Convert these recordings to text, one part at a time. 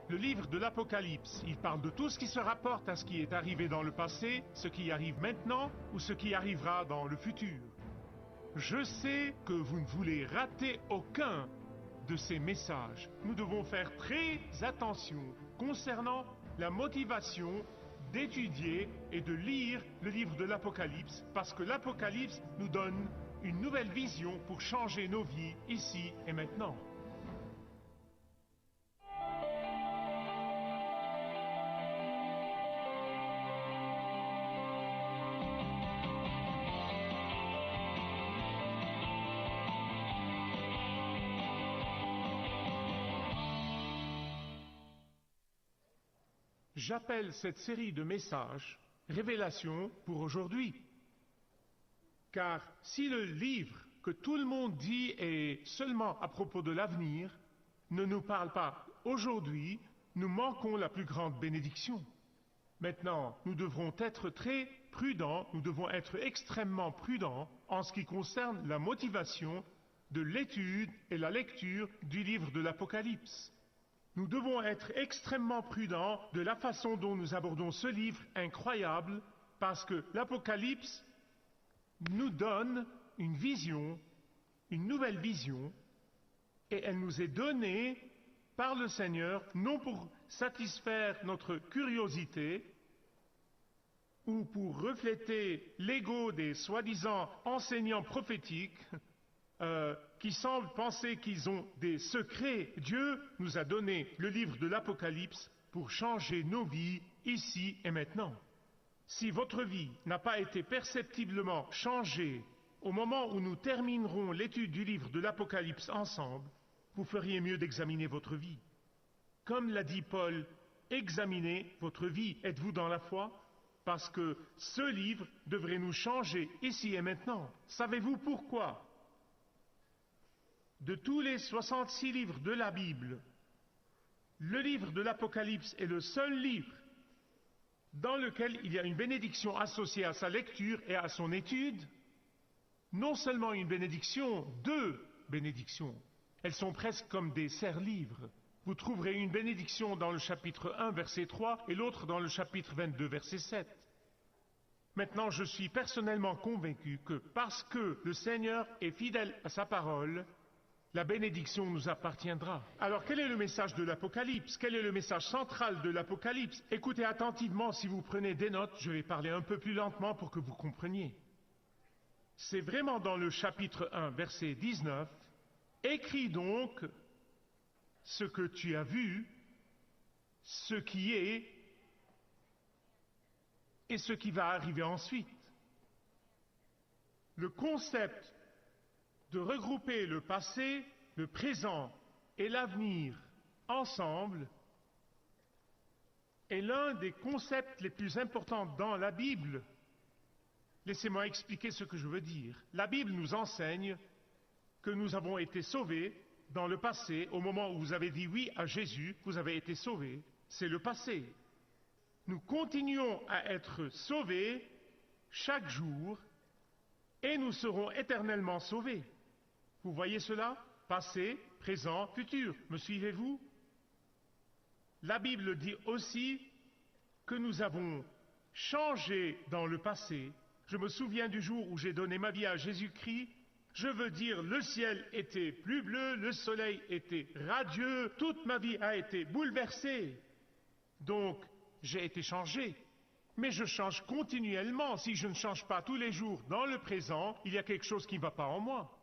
Le livre de l'Apocalypse, il parle de tout ce qui se rapporte à ce qui est arrivé dans le passé, ce qui arrive maintenant ou ce qui arrivera dans le futur. Je sais que vous ne voulez rater aucun de ces messages. Nous devons faire très attention concernant la motivation d'étudier et de lire le livre de l'Apocalypse, parce que l'Apocalypse nous donne une nouvelle vision pour changer nos vies ici et maintenant. J'appelle cette série de messages « Révélation pour aujourd'hui ». Car si le livre que tout le monde dit est seulement à propos de l'avenir, ne nous parle pas aujourd'hui, nous manquons la plus grande bénédiction. Maintenant, nous devrons être très prudents, nous devons être extrêmement prudents en ce qui concerne la motivation de l'étude et la lecture du livre de l'Apocalypse. Nous devons être extrêmement prudents de la façon dont nous abordons ce livre incroyable, parce que l'Apocalypse nous donne une vision, une nouvelle vision, et elle nous est donnée par le Seigneur, non pour satisfaire notre curiosité, ou pour refléter l'ego des soi-disant enseignants prophétiques, qui semblent penser qu'ils ont des secrets. Dieu nous a donné le livre de l'Apocalypse pour changer nos vies ici et maintenant. Si votre vie n'a pas été perceptiblement changée au moment où nous terminerons l'étude du livre de l'Apocalypse ensemble, vous feriez mieux d'examiner votre vie. Comme l'a dit Paul, examinez votre vie. Êtes-vous dans la foi? Parce que ce livre devrait nous changer ici et maintenant. Savez-vous pourquoi? De tous les 66 livres de la Bible, le livre de l'Apocalypse est le seul livre dans lequel il y a une bénédiction associée à sa lecture et à son étude. Non seulement une bénédiction, deux bénédictions. Elles sont presque comme des serre-livres. Vous trouverez une bénédiction dans le chapitre 1, verset 3, et l'autre dans le chapitre 22, verset 7. Maintenant, je suis personnellement convaincu que parce que le Seigneur est fidèle à sa parole, la bénédiction nous appartiendra. Alors, quel est le message de l'Apocalypse? Quel est le message central de l'Apocalypse? Écoutez attentivement, si vous prenez des notes, je vais parler un peu plus lentement pour que vous compreniez. C'est vraiment dans le chapitre 1, verset 19. Écris donc ce que tu as vu, ce qui est et ce qui va arriver ensuite. Le concept de regrouper le passé, le présent et l'avenir ensemble est l'un des concepts les plus importants dans la Bible. Laissez-moi expliquer ce que je veux dire. La Bible nous enseigne que nous avons été sauvés dans le passé. Au moment où vous avez dit oui à Jésus, vous avez été sauvés. C'est le passé. Nous continuons à être sauvés chaque jour et nous serons éternellement sauvés. Vous voyez cela? Passé, présent, futur. Me suivez-vous? La Bible dit aussi que nous avons changé dans le passé. Je me souviens du jour où j'ai donné ma vie à Jésus-Christ. Je veux dire, le ciel était plus bleu, le soleil était radieux, toute ma vie a été bouleversée. Donc, j'ai été changé. Mais je change continuellement. Si je ne change pas tous les jours dans le présent, il y a quelque chose qui ne va pas en moi.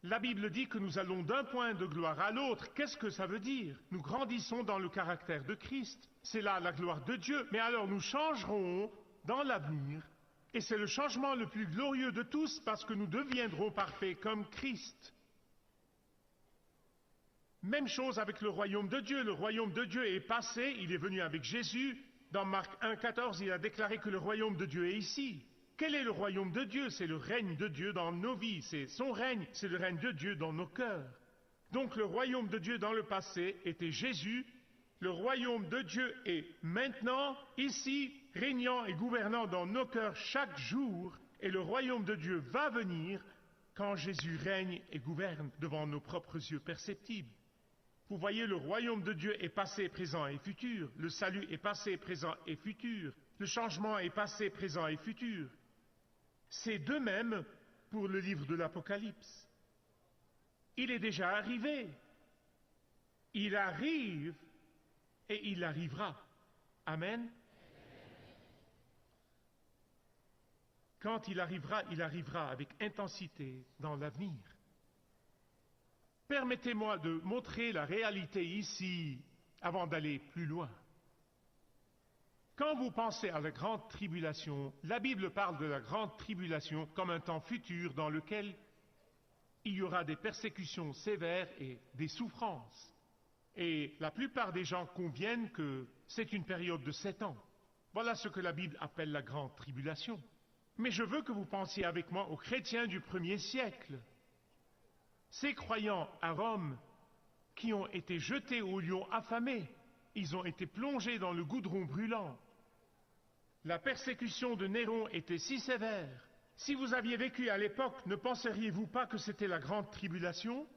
La Bible dit que nous allons d'un point de gloire à l'autre. Qu'est-ce que ça veut dire? Nous grandissons dans le caractère de Christ. C'est là la gloire de Dieu. Mais alors nous changerons dans l'avenir. Et c'est le changement le plus glorieux de tous parce que nous deviendrons parfaits comme Christ. Même chose avec le royaume de Dieu. Le royaume de Dieu est passé. Il est venu avec Jésus. Dans Marc 1,14, il a déclaré que le royaume de Dieu est ici. Quel est le royaume de Dieu? C'est le règne de Dieu dans nos vies, c'est son règne, c'est le règne de Dieu dans nos cœurs. Donc le royaume de Dieu dans le passé était Jésus, le royaume de Dieu est maintenant, ici, régnant et gouvernant dans nos cœurs chaque jour, et le royaume de Dieu va venir quand Jésus règne et gouverne devant nos propres yeux perceptibles. Vous voyez, le royaume de Dieu est passé, présent et futur. Le salut est passé, présent et futur. Le changement est passé, présent et futur. C'est de même pour le livre de l'Apocalypse. Il est déjà arrivé. Il arrive et il arrivera. Amen. Quand il arrivera avec intensité dans l'avenir. Permettez-moi de montrer la réalité ici avant d'aller plus loin. Quand vous pensez à la grande tribulation, la Bible parle de la grande tribulation comme un temps futur dans lequel il y aura des persécutions sévères et des souffrances. Et la plupart des gens conviennent que c'est une période de 7 ans. Voilà ce que la Bible appelle la grande tribulation. Mais je veux que vous pensiez avec moi aux chrétiens du 1er siècle. Ces croyants à Rome qui ont été jetés au lion affamé, ils ont été plongés dans le goudron brûlant. La persécution de Néron était si sévère. Si vous aviez vécu à l'époque, ne penseriez-vous pas que c'était la grande tribulation?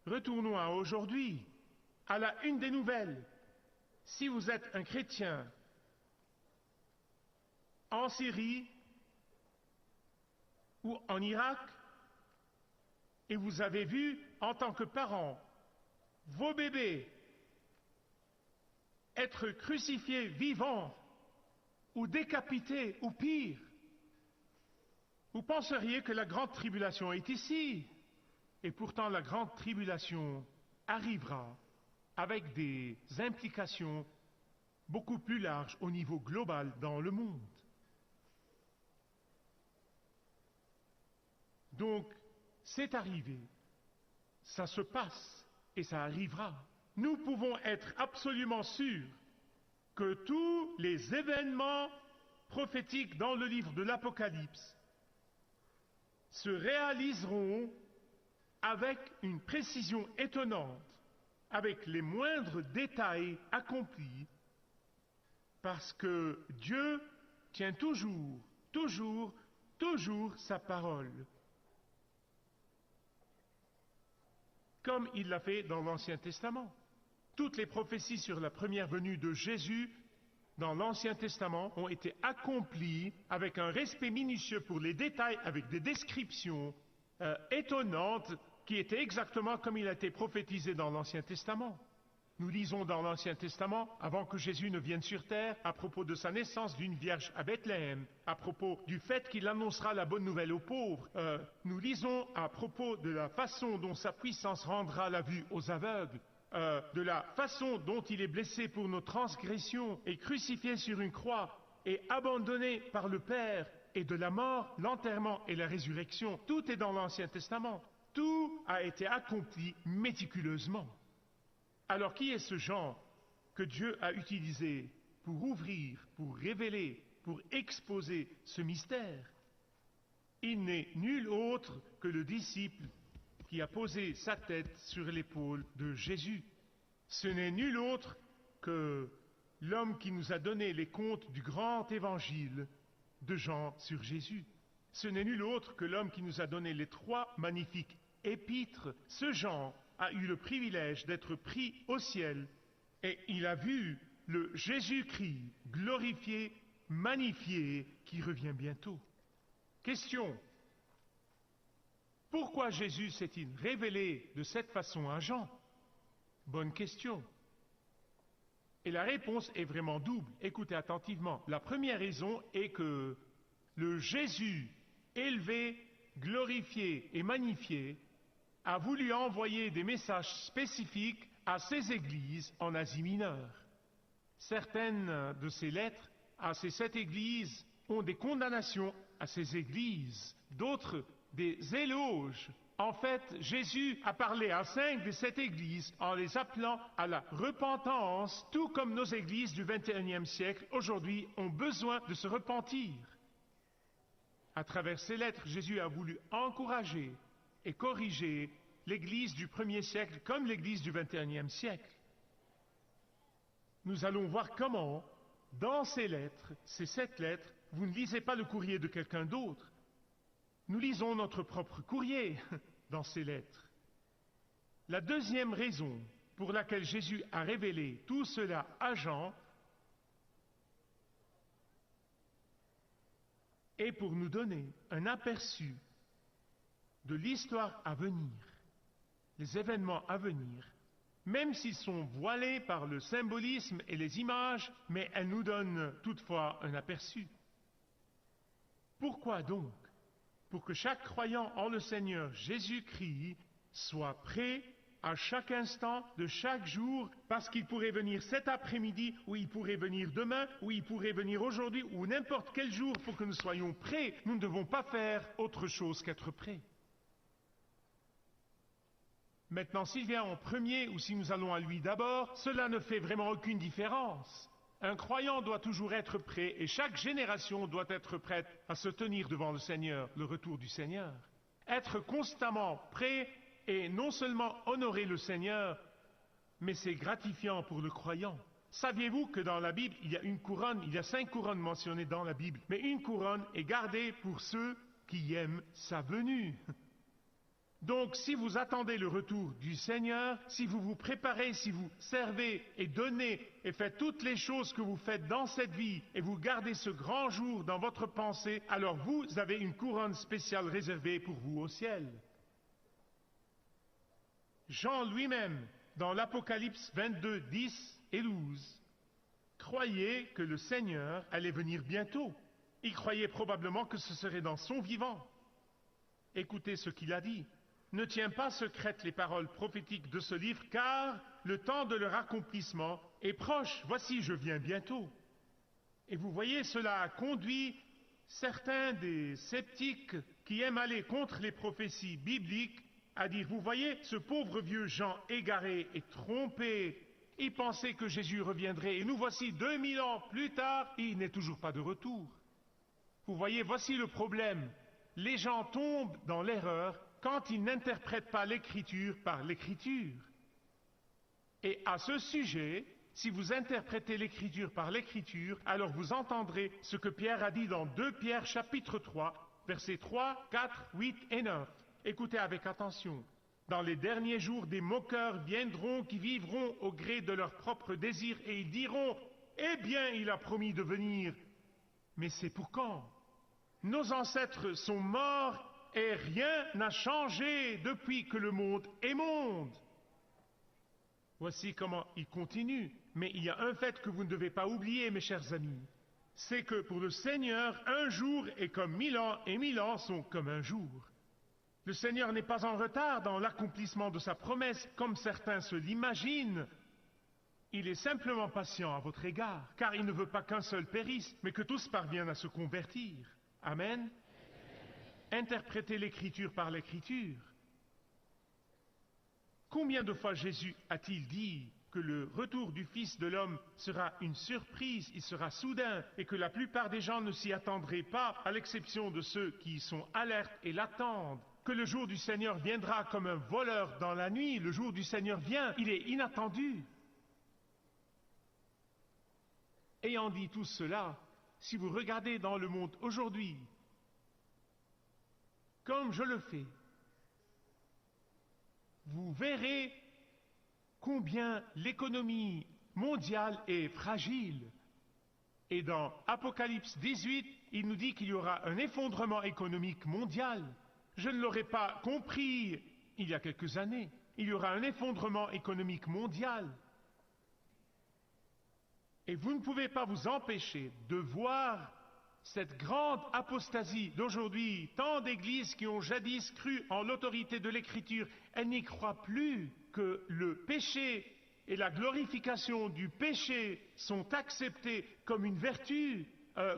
Retournons à aujourd'hui, à la une des nouvelles. Si vous êtes un chrétien en Syrie ou en Irak, et vous avez vu, en tant que parent, vos bébés être crucifiés vivants ou décapités ou pire, vous penseriez que la grande tribulation est ici. Et pourtant, la grande tribulation arrivera avec des implications beaucoup plus larges au niveau global dans le monde. Donc, c'est arrivé, ça se passe et ça arrivera. Nous pouvons être absolument sûrs que tous les événements prophétiques dans le livre de l'Apocalypse se réaliseront avec une précision étonnante, avec les moindres détails accomplis, parce que Dieu tient toujours sa parole. Comme il l'a fait dans l'Ancien Testament. Toutes les prophéties sur la première venue de Jésus dans l'Ancien Testament ont été accomplies avec un respect minutieux pour les détails, avec des descriptions étonnantes qui étaient exactement comme il a été prophétisé dans l'Ancien Testament. Nous lisons dans l'Ancien Testament, avant que Jésus ne vienne sur terre, à propos de sa naissance d'une vierge à Bethléem, à propos du fait qu'il annoncera la bonne nouvelle aux pauvres. Nous lisons à propos de la façon dont sa puissance rendra la vue aux aveugles, de la façon dont il est blessé pour nos transgressions et crucifié sur une croix et abandonné par le Père, et de la mort, l'enterrement et la résurrection. Tout est dans l'Ancien Testament. Tout a été accompli méticuleusement. Alors qui est ce Jean que Dieu a utilisé pour ouvrir, pour révéler, pour exposer ce mystère? Il n'est nul autre que le disciple qui a posé sa tête sur l'épaule de Jésus. Ce n'est nul autre que l'homme qui nous a donné les contes du grand évangile de Jean sur Jésus. Ce n'est nul autre que l'homme qui nous a donné les 3 magnifiques épîtres. Ce Jean a eu le privilège d'être pris au ciel et il a vu le Jésus-Christ glorifié, magnifié, qui revient bientôt. Question. Pourquoi Jésus s'est-il révélé de cette façon à Jean? Bonne question. Et la réponse est vraiment double. Écoutez attentivement. La première raison est que le Jésus élevé, glorifié et magnifié a voulu envoyer des messages spécifiques à ces églises en Asie mineure. Certaines de ces lettres à ces 7 églises ont des condamnations à ces églises, d'autres des éloges. En fait, Jésus a parlé à 5 de cette église en les appelant à la repentance, tout comme nos églises du XXIe siècle aujourd'hui ont besoin de se repentir. À travers ces lettres, Jésus a voulu encourager et corriger l'église du 1er siècle comme l'église du XXIe siècle. Nous allons voir comment, dans ces lettres, ces 7 lettres, vous ne lisez pas le courrier de quelqu'un d'autre. Nous lisons notre propre courrier dans ces lettres. La deuxième raison pour laquelle Jésus a révélé tout cela à Jean est pour nous donner un aperçu de l'histoire à venir, les événements à venir, même s'ils sont voilés par le symbolisme et les images, mais elles nous donnent toutefois un aperçu. Pourquoi donc? Pour que chaque croyant en le Seigneur Jésus-Christ soit prêt à chaque instant de chaque jour, parce qu'il pourrait venir cet après-midi, ou il pourrait venir demain, ou il pourrait venir aujourd'hui, ou n'importe quel jour, pour que nous soyons prêts. Nous ne devons pas faire autre chose qu'être prêts. Maintenant, s'il vient en premier ou si nous allons à lui d'abord, cela ne fait vraiment aucune différence. Un croyant doit toujours être prêt et chaque génération doit être prête à se tenir devant le Seigneur, le retour du Seigneur. Être constamment prêt et non seulement honorer le Seigneur, mais c'est gratifiant pour le croyant. Saviez-vous que dans la Bible, il y a une couronne, il y a 5 couronnes mentionnées dans la Bible, mais une couronne est gardée pour ceux qui aiment sa venue. Donc, si vous attendez le retour du Seigneur, si vous vous préparez, si vous servez et donnez et faites toutes les choses que vous faites dans cette vie et vous gardez ce grand jour dans votre pensée, alors vous avez une couronne spéciale réservée pour vous au ciel. Jean lui-même, dans l'Apocalypse 22, 10 et 12, croyait que le Seigneur allait venir bientôt. Il croyait probablement que ce serait dans son vivant. Écoutez ce qu'il a dit. Ne tiens pas secrètes les paroles prophétiques de ce livre, car le temps de leur accomplissement est proche. Voici, je viens bientôt. Et vous voyez, cela a conduit certains des sceptiques qui aiment aller contre les prophéties bibliques à dire, vous voyez, ce pauvre vieux Jean égaré et trompé, il pensait que Jésus reviendrait, et nous voici 2000 ans plus tard, et il n'est toujours pas de retour. Vous voyez, voici le problème. Les gens tombent dans l'erreur quand ils n'interprètent pas l'Écriture par l'Écriture. Et à ce sujet, si vous interprétez l'Écriture par l'Écriture, alors vous entendrez ce que Pierre a dit dans 2 Pierre chapitre 3, versets 3, 4, 8 et 9. Écoutez avec attention. Dans les derniers jours, des moqueurs viendront qui vivront au gré de leurs propres désirs et ils diront, « Eh bien, il a promis de venir. » Mais c'est pour quand? Nos ancêtres sont morts et rien n'a changé depuis que le monde est monde. Voici comment il continue. Mais il y a un fait que vous ne devez pas oublier, mes chers amis. C'est que pour le Seigneur, un jour est comme 1000 ans et 1000 ans sont comme un jour. Le Seigneur n'est pas en retard dans l'accomplissement de sa promesse, comme certains se l'imaginent. Il est simplement patient à votre égard, car il ne veut pas qu'un seul périsse, mais que tous parviennent à se convertir. Amen. Interprétez l'Écriture par l'Écriture. Combien de fois Jésus a-t-il dit que le retour du Fils de l'homme sera une surprise, il sera soudain, et que la plupart des gens ne s'y attendraient pas, à l'exception de ceux qui y sont alertes et l'attendent, que le jour du Seigneur viendra comme un voleur dans la nuit, le jour du Seigneur vient, il est inattendu. Ayant dit tout cela, si vous regardez dans le monde aujourd'hui, comme je le fais, vous verrez combien l'économie mondiale est fragile. Et dans Apocalypse 18, il nous dit qu'il y aura un effondrement économique mondial. Je ne l'aurais pas compris il y a quelques années. Il y aura un effondrement économique mondial. Et vous ne pouvez pas vous empêcher de voir cette grande apostasie d'aujourd'hui. Tant d'églises qui ont jadis cru en l'autorité de l'Écriture, elles n'y croient plus que le péché et la glorification du péché sont acceptés comme une vertu,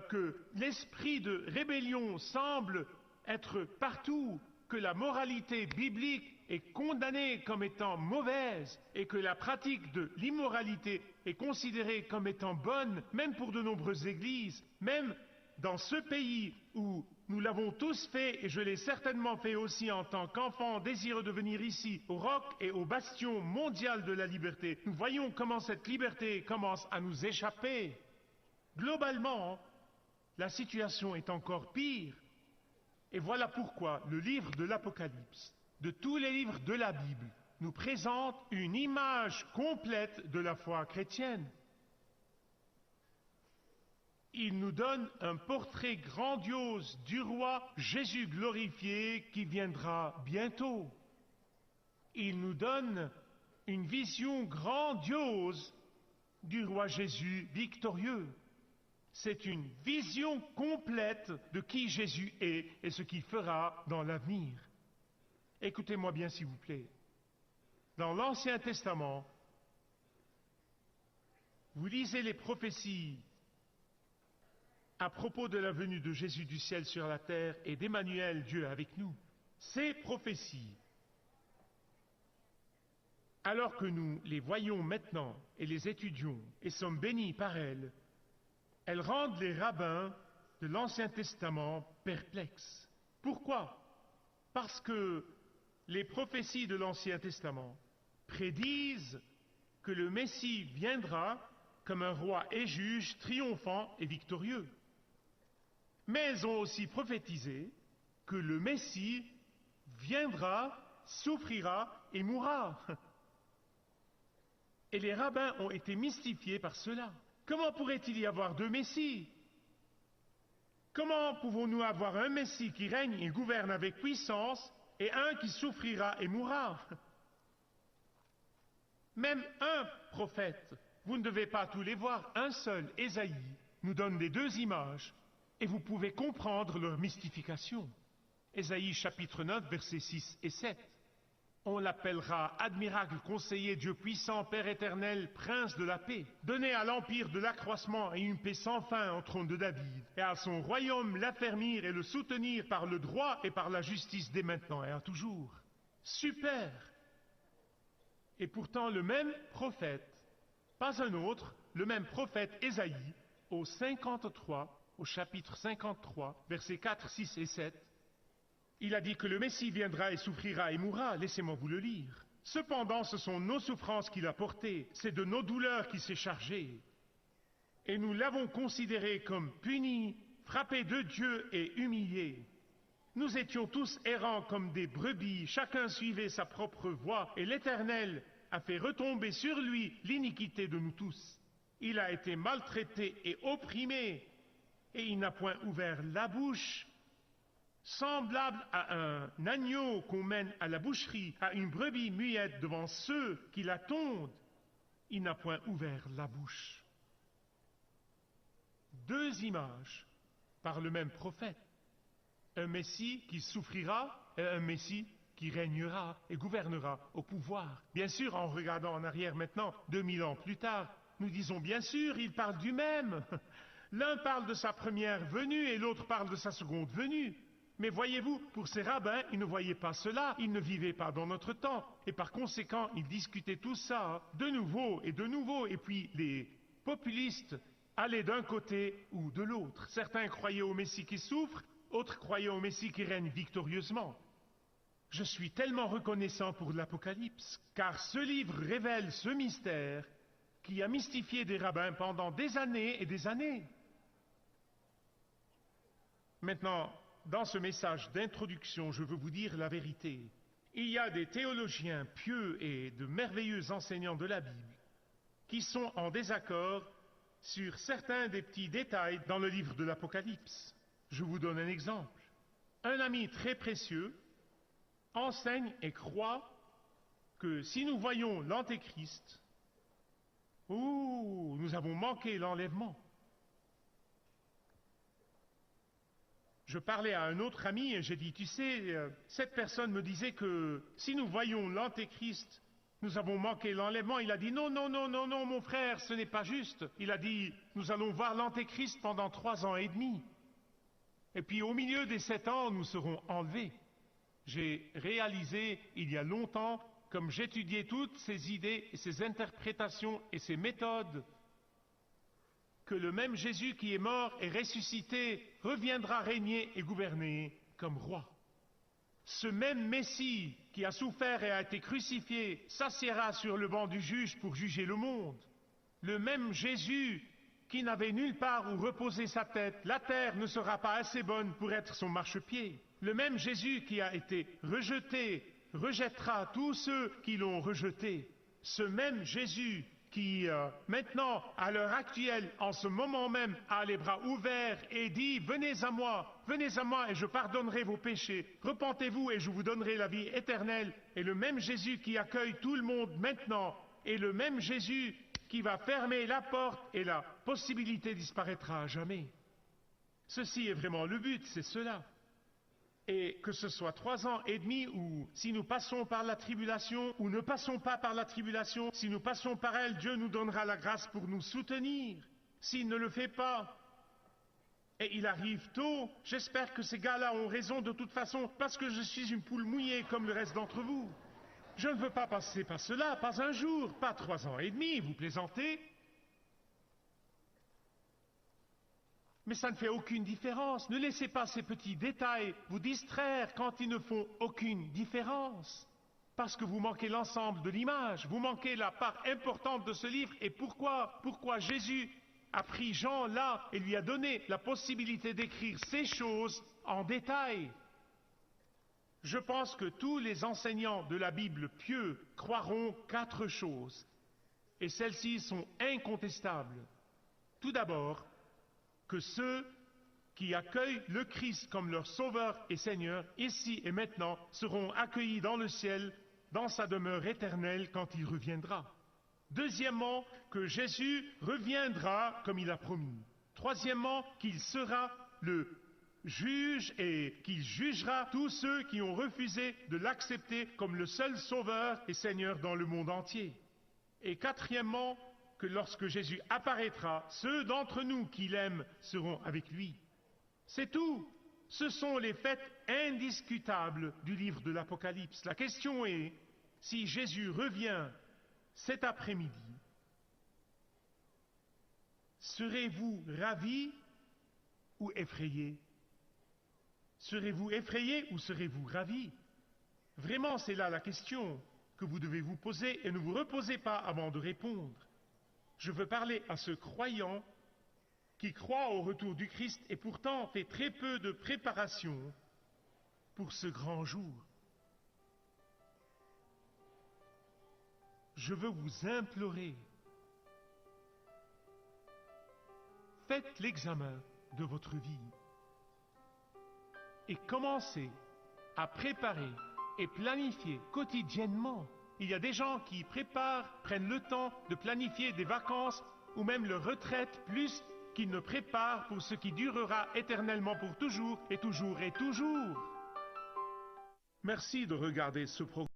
que l'esprit de rébellion semble être partout, que la moralité biblique est condamnée comme étant mauvaise et que la pratique de l'immoralité est considérée comme étant bonne, même pour de nombreuses églises, même dans ce pays où nous l'avons tous fait, et je l'ai certainement fait aussi en tant qu'enfant désireux de venir ici, au roc et au bastion mondial de la liberté, nous voyons comment cette liberté commence à nous échapper. Globalement, la situation est encore pire. Et voilà pourquoi le livre de l'Apocalypse, de tous les livres de la Bible, nous présente une image complète de la foi chrétienne. Il nous donne un portrait grandiose du roi Jésus glorifié qui viendra bientôt. Il nous donne une vision grandiose du roi Jésus victorieux. C'est une vision complète de qui Jésus est et ce qu'il fera dans l'avenir. Écoutez-moi bien s'il vous plaît. Dans l'Ancien Testament, vous lisez les prophéties à propos de la venue de Jésus du ciel sur la terre et d'Emmanuel, Dieu avec nous. Ces prophéties, alors que nous les voyons maintenant et les étudions et sommes bénis par elles, elles rendent les rabbins de l'Ancien Testament perplexes. Pourquoi? Parce que les prophéties de l'Ancien Testament prédisent que le Messie viendra comme un roi et juge triomphant et victorieux. Mais elles ont aussi prophétisé que le Messie viendra, souffrira et mourra. Et les rabbins ont été mystifiés par cela. Comment pourrait-il y avoir deux Messies? Comment pouvons-nous avoir un Messie qui règne et gouverne avec puissance et un qui souffrira et mourra? Même un prophète, vous ne devez pas tous les voir, un seul, Ésaïe, nous donne les deux images et vous pouvez comprendre leur mystification. Ésaïe chapitre 9, versets 6 et 7. On l'appellera admirable, conseiller, Dieu puissant, Père éternel, prince de la paix. Donné à l'empire de l'accroissement et une paix sans fin au trône de David, et à son royaume l'affermir et le soutenir par le droit et par la justice dès maintenant et à toujours. Super! Et pourtant le même prophète, pas un autre, le même prophète Ésaïe, au chapitre 53, versets 4, 6 et 7, il a dit que le Messie viendra et souffrira et mourra. Laissez-moi vous le lire. Cependant, ce sont nos souffrances qu'il a portées, c'est de nos douleurs qu'il s'est chargé. Et nous l'avons considéré comme puni, frappé de Dieu et humilié. Nous étions tous errants comme des brebis, chacun suivait sa propre voie, et l'Éternel a fait retomber sur lui l'iniquité de nous tous. Il a été maltraité et opprimé, et il n'a point ouvert la bouche. Semblable à un agneau qu'on mène à la boucherie, à une brebis muette devant ceux qui la tondent, il n'a point ouvert la bouche. Deux images par le même prophète. Un Messie qui souffrira et un Messie qui régnera et gouvernera au pouvoir. Bien sûr, en regardant en arrière maintenant, 2000 ans plus tard, nous disons bien sûr, il parle du même. L'un parle de sa première venue et l'autre parle de sa seconde venue. Mais voyez-vous, pour ces rabbins, ils ne voyaient pas cela, ils ne vivaient pas dans notre temps. Et par conséquent, ils discutaient tout ça de nouveau, et puis les populistes allaient d'un côté ou de l'autre. Certains croyaient au Messie qui souffre, autres croyaient au Messie qui règne victorieusement. Je suis tellement reconnaissant pour l'Apocalypse, car ce livre révèle ce mystère qui a mystifié des rabbins pendant des années et des années. Maintenant, dans ce message d'introduction, je veux vous dire la vérité. Il y a des théologiens pieux et de merveilleux enseignants de la Bible qui sont en désaccord sur certains des petits détails dans le livre de l'Apocalypse. Je vous donne un exemple. Un ami très précieux enseigne et croit que si nous voyons l'Antéchrist, nous avons manqué l'enlèvement. Je parlais à un autre ami et j'ai dit, tu sais, cette personne me disait que si nous voyons l'Antéchrist, nous avons manqué l'enlèvement. Il a dit, non, mon frère, ce n'est pas juste. Il a dit, nous allons voir l'Antéchrist pendant 3 ans et demi. Et puis au milieu des 7 ans, nous serons enlevés. J'ai réalisé il y a longtemps, comme j'étudiais toutes ces idées et ces interprétations et ces méthodes, que le même Jésus qui est mort et ressuscité reviendra régner et gouverner comme roi. Ce même Messie qui a souffert et a été crucifié s'assiera sur le banc du juge pour juger le monde. Le même Jésus qui n'avait nulle part où reposer sa tête, la terre ne sera pas assez bonne pour être son marchepied. Le même Jésus qui a été rejeté, rejettera tous ceux qui l'ont rejeté. Ce même Jésus qui, maintenant, à l'heure actuelle, en ce moment même, a les bras ouverts et dit « Venez à moi et je pardonnerai vos péchés. Repentez-vous et je vous donnerai la vie éternelle. » Et le même Jésus qui accueille tout le monde maintenant, et le même Jésus qui va fermer la porte et la possibilité disparaîtra à jamais. Ceci est vraiment le but, c'est cela. Et que ce soit 3 ans et demi, ou si nous passons par la tribulation, ou ne passons pas par la tribulation, si nous passons par elle, Dieu nous donnera la grâce pour nous soutenir. S'il ne le fait pas, et il arrive tôt, j'espère que ces gars-là ont raison de toute façon, parce que je suis une poule mouillée comme le reste d'entre vous. Je ne veux pas passer par cela, pas un jour, pas 3 ans et demi, vous plaisantez. Mais ça ne fait aucune différence. Ne laissez pas ces petits détails vous distraire quand ils ne font aucune différence. Parce que vous manquez l'ensemble de l'image, vous manquez la part importante de ce livre. Et pourquoi Jésus a pris Jean là et lui a donné la possibilité d'écrire ces choses en détail. Je pense que tous les enseignants de la Bible pieux croiront 4 choses. Et celles-ci sont incontestables. Tout d'abord, que ceux qui accueillent le Christ comme leur Sauveur et Seigneur, ici et maintenant, seront accueillis dans le ciel, dans sa demeure éternelle quand il reviendra. Deuxièmement, que Jésus reviendra comme il a promis. Troisièmement, qu'il sera le juge et qu'il jugera tous ceux qui ont refusé de l'accepter comme le seul Sauveur et Seigneur dans le monde entier. Et quatrièmement, que lorsque Jésus apparaîtra, ceux d'entre nous qui l'aiment seront avec lui. C'est tout. Ce sont les faits indiscutables du livre de l'Apocalypse. La question est, si Jésus revient cet après-midi, serez-vous ravis ou effrayés? Serez-vous effrayés ou serez-vous ravis? Vraiment, c'est là la question que vous devez vous poser et ne vous reposez pas avant de répondre. Je veux parler à ce croyant qui croit au retour du Christ et pourtant fait très peu de préparation pour ce grand jour. Je veux vous implorer, faites l'examen de votre vie et commencez à préparer et planifier quotidiennement. Il y a des gens qui prennent le temps de planifier des vacances ou même leur retraite plus qu'ils ne préparent pour ce qui durera éternellement pour toujours et toujours et toujours. Merci de regarder ce programme.